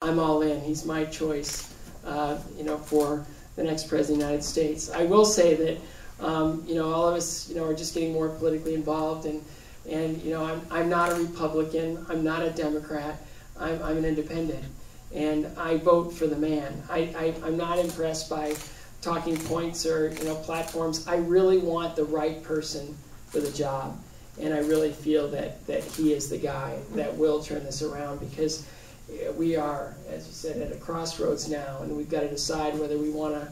I'm all in. He's my choice, you know, for the next president of the United States. I will say that, you know, all of us, you know, are just getting more politically involved, and you know, I'm not a Republican. I'm not a Democrat. I'm an independent, and I vote for the man. I'm not impressed by talking points or, you know, platforms. I really want the right person for the job, and I really feel that he is the guy that will turn this around, because we are, as you said, at a crossroads now, and we've got to decide whether we want to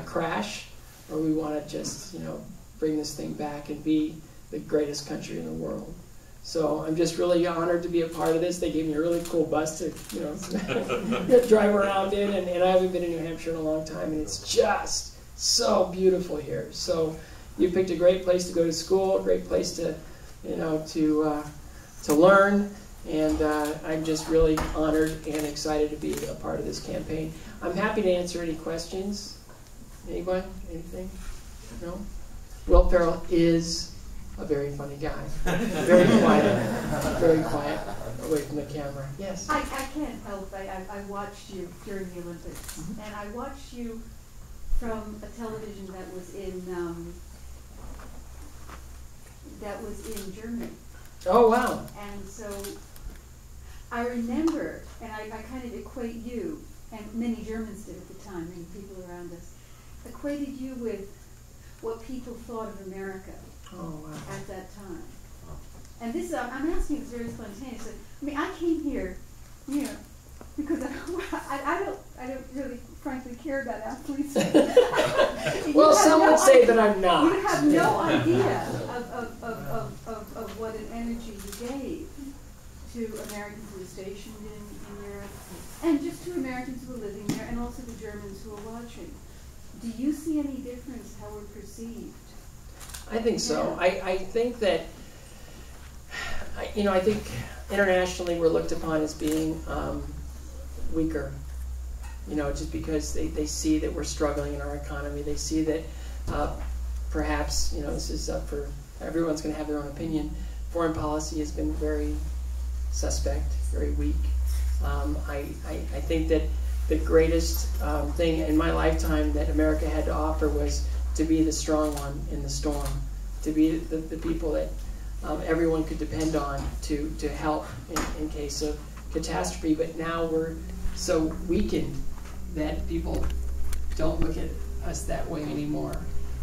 crash or we want to just, you know, bring this thing back and be the greatest country in the world. So I'm just really honored to be a part of this. They gave me a really cool bus to, you know, drive around in, and I haven't been in New Hampshire in a long time, and it's just so beautiful here. So you picked a great place to go to school, a great place to, you know, to learn, and I'm just really honored and excited to be a part of this campaign. I'm happy to answer any questions. Anybody? Anything? No? Will Ferrell is a very funny guy. Very quiet, away from the camera. Yes? I can't help. I watched you during the Olympics, and I watched you from a television that was in Germany. Oh, wow. And so I remember, and I kind of equate you, and many Germans did at the time, many people around us, equated you with what people thought of America. Oh, wow. At that time. And this, I'm asking this very spontaneously. I mean, I came here, you know, because I don't really, frankly, care about athletes. Well, some would say that I'm not. You have no idea of what an energy you gave to Americans who were stationed in Europe, and just to Americans who were living there, and also the Germans who were watching. Do you see any difference how we're perceived? I think so. Yeah. I think that, you know, I think internationally we're looked upon as being weaker, you know, just because they see that we're struggling in our economy. They see that perhaps, you know, this is up for, everyone's going to have their own opinion. Foreign policy has been very suspect, very weak. I think that the greatest thing in my lifetime that America had to offer was to be the strong one in the storm, to be the people that everyone could depend on to help in case of catastrophe. But now we're so weakened that people don't look at us that way anymore.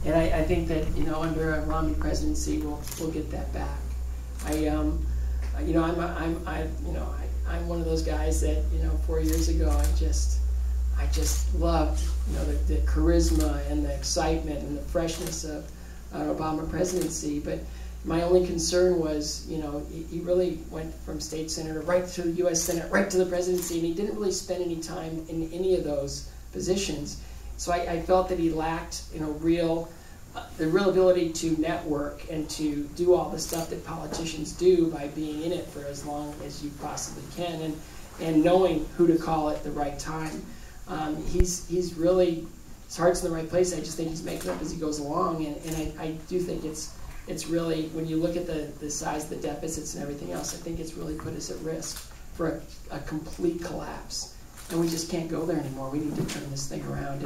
And I think that, you know, under a Romney presidency, we'll get that back. You know, I'm one of those guys that, you know, 4 years ago I just loved, you know, the charisma and the excitement and the freshness of an Obama presidency. But my only concern was, you know, he really went from state senator right to the U.S. Senate, right to the presidency, and he didn't really spend any time in any of those positions. So I felt that he lacked, you know, the real ability to network and to do all the stuff that politicians do by being in it for as long as you possibly can, and knowing who to call at the right time. He's really, his heart's in the right place. I just think he's making up as he goes along, and I do think it's really, when you look at the size of the deficits and everything else, I think it's really put us at risk for a complete collapse. And we just can't go there anymore. We need to turn this thing around.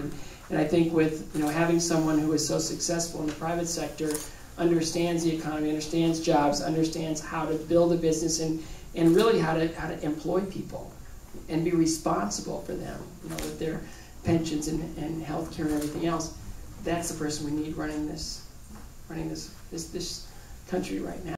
And I think with, you know, having someone who is so successful in the private sector, understands the economy, understands jobs, understands how to build a business, and really how to employ people and be responsible for them, you know, with their pensions and health care and everything else. That's the person we need running this country right now.